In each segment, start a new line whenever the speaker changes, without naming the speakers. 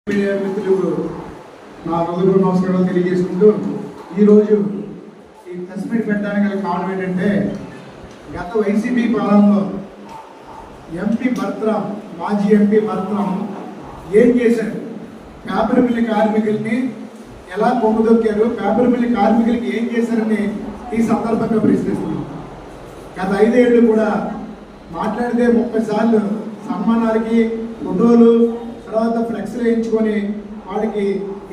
Media మిత్రులకు నా హృదయపూర్వక నమస్కారాలు తెలియజేసుకుంటూ ఈరోజు ఈ ప్రెస్ మీట్ పెట్టడానికి గల కారణం ఏంటంటే గత వైసీపీ పాలనలో మాజీ ఎంపీ భర్తరాం ఏం చేశారు, పేపర్ మిల్లి కార్మికుల్ని ఎలా పొంగదొక్కారు, పేపర్ మిల్లి కార్మికులకి ఏం చేశారని ఈ సందర్భంగా ప్రశ్నిస్తున్నాం. గత 5 ఏళ్ళు కూడా మాట్లాడితే 30 సార్లు సన్మానాలకి ఫోటోలు తర్వాత ఫ్లెక్స్లు వేయించుకొని వాడికి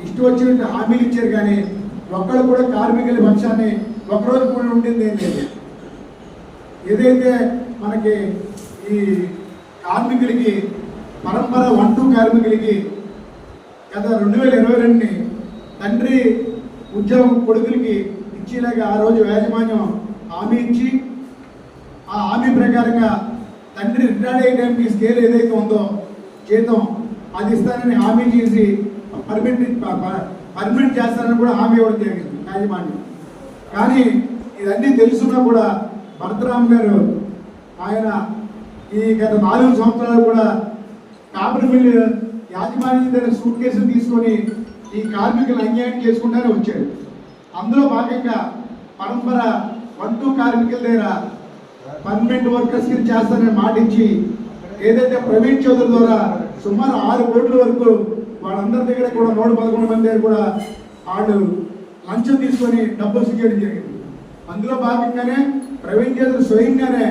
ఇష్టం వచ్చినట్టు హామీలు ఇచ్చారు. కానీ ఒక్కడు కూడా కార్మికుల పక్షాన్ని ఒక్కరోజు కూడా ఉండింది ఏం లేదు. ఏదైతే మనకి ఈ కార్మికులకి పరంపర 1-2 కార్మికులకి గత 2022 తండ్రి ఉద్యోగం కొడుకులకి ఇచ్చేలాగా ఆ రోజు యాజమాన్యం హామీ ఇచ్చి ఆ హామీ ప్రకారంగా తండ్రి రిటైర్డ్ అయ్యే టైంకి స్కేల్ ఏదైతే ఉందో జీతం అది ఇస్తానని హామీ చేసి పర్మనెంట్ చేస్తానని కూడా హామీ ఇవ్వడం జరిగింది యాజమాన్యం. కానీ ఇదన్నీ తెలుసున్నా కూడా భరతరాం గారు ఆయన ఈ గత 4 సంవత్సరాలు కూడా పేపర్ మిల్లు యాజమాన్యం దగ్గర సూట్ కేసులు తీసుకొని ఈ కార్మికులు అన్యాయం చేసుకుంటానే వచ్చాడు. అందులో భాగంగా పరంపర 1-2 కార్మికుల దగ్గర పర్మనెంట్ వర్కర్స్కి చేస్తానని మాట ఇచ్చి ఏదైతే ప్రవీణ్ చౌదరి ద్వారా సుమారు 6 కోట్ల వరకు వాళ్ళందరి దగ్గర కూడా 111 మంది దగ్గర కూడా వాళ్ళు లంచం తీసుకొని డబ్బులు చేయడం జరిగింది. అందులో భాగంగానే ప్రవీణ్ చౌదరి స్వయంగానే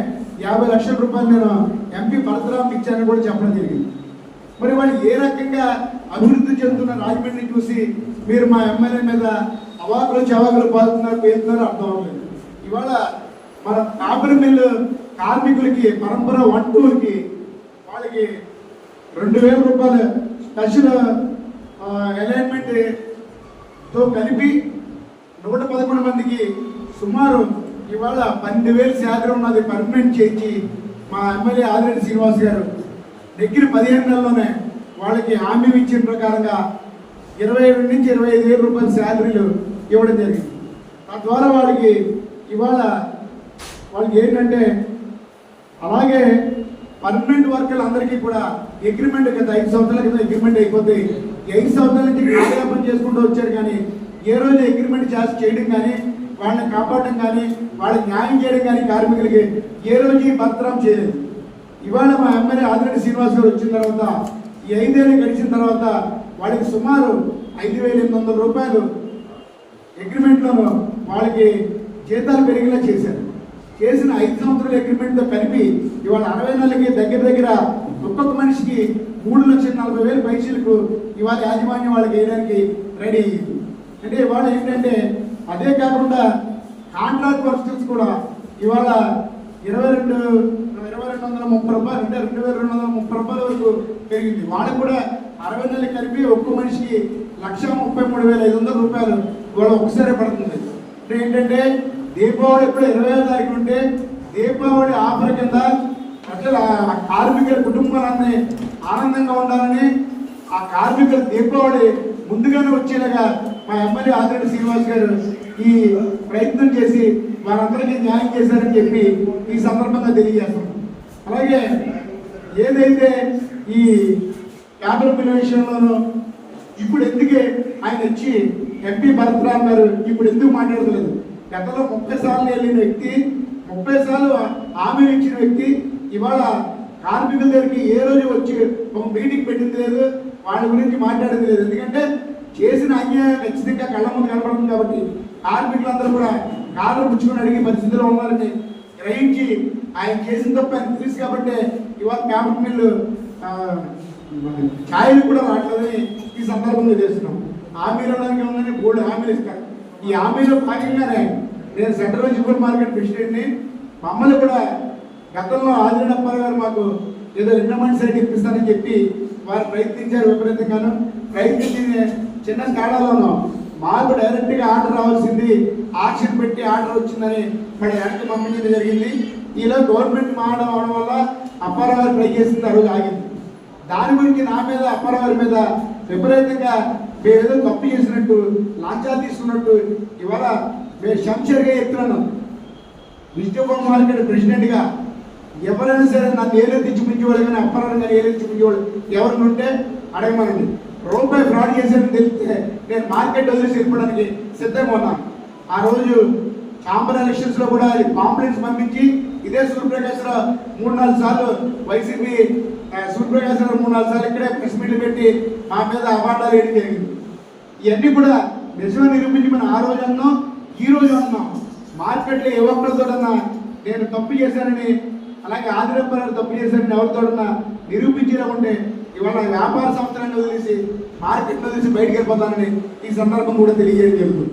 50 లక్షల రూపాయలు నేను ఎంపీ భరతరాంకి ఇచ్చానని కూడా చెప్పడం జరిగింది. మరి వాళ్ళు ఏ రకంగా అభివృద్ధి చెందుతున్న రాజమండ్రిని చూసి మీరు మా ఎమ్మెల్యే మీద అవాకులు చవాకులు పేరుతున్నారు అర్థం అవ్వలేదు. ఇవాళ మన పేపర్ మిల్లు కార్మికులకి పరంపర 1-2కి వాళ్ళకి 2000 రూపాయలు స్పెషల్ అలైన్మెంట్తో కలిపి 111 మందికి సుమారు ఇవాళ 12,000 శాలరీ ఉన్నది పర్మనెంట్ చేయించి మా ఎమ్మెల్యే ఆదిరెడ్డి శ్రీనివాస్ గారు దగ్గర 15 నెలల్లోనే వాళ్ళకి హామీ ఇచ్చిన ప్రకారంగా 27 నుంచి 25,000 రూపాయల శాలరీలు ఇవ్వడం జరిగింది. తద్వారా వాళ్ళకి ఇవాళ వాళ్ళకి ఏంటంటే అలాగే పర్మనెంట్ వర్కర్లు అందరికీ కూడా అగ్రిమెంట్ గత 5 సంవత్సరాల క్రితం అగ్రిమెంట్ అయిపోతే 5 సంవత్సరాల నుంచి కార్యాపన చేసుకుంటూ వచ్చారు. కానీ ఏ రోజు అగ్రిమెంట్ చేయడం కానీ వాళ్ళని కాపాడడం కానీ వాళ్ళకి న్యాయం చేయడం కానీ కార్మికులకి ఏ రోజు భర్తరాం చేయలేదు. ఇవాళ మా ఎమ్మెల్యే ఆదిరెడ్డి శ్రీనివాస్ గారు వచ్చిన తర్వాత ఈ 5 ఏళ్ళు గడిచిన తర్వాత వాళ్ళకి సుమారు 5,800 రూపాయలు అగ్రిమెంట్లను వాళ్ళకి జీతాలు పెరిగేలా చేశారు. చేసిన 5 సంవత్సరాల అగ్రిమెంట్తో కలిపి ఇవాళ 60 నెలలకి దగ్గర ఒక్కొక్క మనిషికి 3,40,000 పైసలకు ఇవాళ యాజమాన్యం వాళ్ళకి వేయడానికి రెడీ అయ్యింది. అంటే ఇవాళ ఏంటంటే అదే కాకుండా కాంట్రాక్ట్ వర్కర్స్ కూడా ఇవాళ 2,230 రూపాయలు అంటే 2,230 రూపాయల వరకు పెరిగింది. వాళ్ళకి కూడా 60 నెలలు కలిపి ఒక్క మనిషికి 1,33,500 రూపాయలు ఇవాళ ఒకసారి పడుతుంది. అంటే ఏంటంటే దీపావళి ఎప్పుడు 20వ తారీఖు ఉంటే దీపావళి ఆఫర్ కింద ప్రజల కార్మికుల కుటుంబాలన్నీ ఆనందంగా ఉండాలని ఆ కార్మికుల దీపావళి ముందుగానే వచ్చేలాగా మా ఎమ్మెల్యే ఆదిరెడ్డి శ్రీనివాస్ గారు ఈ ప్రయత్నం చేసి వారందరికీ న్యాయం చేశారని చెప్పి ఈ సందర్భంగా తెలియజేస్తాం. అలాగే ఏదైతే ఈ పేపర్ మిల్ విషయంలోనూ ఇప్పుడు ఎందుకే ఆయన వచ్చి ఎంపీ భరతరాం గారు ఇప్పుడు ఎందుకు మాట్లాడలేదు? గతంలో 30 సార్లు వెళ్ళిన వ్యక్తి 30 సార్లు హామీ ఇచ్చిన వ్యక్తి ఇవాళ కార్మికుల దగ్గరికి ఏ రోజు వచ్చి ఒక మీటింగ్ పెట్టింది లేదు, వాళ్ళ గురించి మాట్లాడేది లేదు. ఎందుకంటే చేసిన అన్యాయం ఖచ్చితంగా కళ్ళ ముందు కనపడుతుంది. కాబట్టి కార్మికులందరూ కూడా కాళ్ళు పుచ్చుకొని అడిగే పరిస్థితిలో ఉన్నారని గ్రహించి ఆయన చేసిన తప్ప ఆయన తెలుసు. కాబట్టి ఇవాళ పేపర్ మిల్లు ఛాయలు కూడా రావట్లేదని ఈ సందర్భంగా చేస్తున్నాం. హామీలు ఉండడానికి ఉందని బోర్డు హామీలు ఇస్తారు. ఈ హామీలో భాగంగానే నేను సెంట్రల్ సూపర్ మార్కెట్ ప్రెసిడెంట్ని. మమ్మల్ని కూడా గతంలో ఆదిరెడ్డి అప్పారావు గారు మాకు ఏదో రిటైర్మెంట్ సైట్ ఇప్పిస్తారని చెప్పి వారు ప్రయత్నించారు. విపరీతంగాను ప్రయత్నించిన చిన్న తేడాలోనూ మాకు డైరెక్ట్గా ఆర్డర్ రావాల్సింది ఆక్షన్ పెట్టి ఆర్డర్ వచ్చిందని మరి యాక్ట్ పంపించడం జరిగింది. ఈలో గవర్నమెంట్ మారడం అవడం వల్ల అప్పారావు గారు ట్రై చేసింది ఆ రోజు ఆగింది. దాని గురించి నా మీద అప్పారావు గారి మీద విపరీతంగా మేమేదో తప్పు చేసినట్టు లాంఛాలు తీసుకున్నట్టు ఇవాళ మేము శంషర్గా చెప్తున్నాను. విజయపూర్ మార్కెట్ ప్రెసిడెంట్గా ఎవరైనా సరే నన్ను ఏలెత్తి చూపించేవాళ్ళు కానీ అప్పారావు గారు ఏలెత్తి చూపించేవాళ్ళు ఎవరిని ఉంటే అడగమనండి. రూపాయి ఫ్రాడ్ చేశానని తెలిస్తే నేను మార్కెట్ వదిలేసి వెళ్ళడానికి సిద్ధంగా ఉన్నాను. ఆ రోజు ఛాంబర్ ఎలక్షన్స్ లో కూడా కాంప్లైంట్స్ పంపించి ఇదే సూర్యప్రకాశ్రావు 3-4 సార్లు వైసీపీ సూర్యప్రకాశ్రావు 3-4 సార్లు ఇక్కడే ప్రెస్ మీట్లు పెట్టి మా మీద అవార్డాలు వేయడం జరిగింది. ఇవన్నీ కూడా నిజమే నిరూపించి మనం ఆ రోజు అన్నాం, ఈ రోజు అన్నాం. మార్కెట్లో ఏ ఒక్కరితోడన్నా నేను తప్పు చేశానని, అలాగే ఆదిరప్పగారు తప్పు చేశానని ఎవరితోడన్నా నిరూపించేలా ఉంటే ఇవాళ వ్యాపార సంస్థలను వదిలేసి మార్కెట్లో వదిలేసి బయటకు వెళ్ళిపోతానని ఈ సందర్భం కూడా తెలియజేయడం జరుగుతుంది.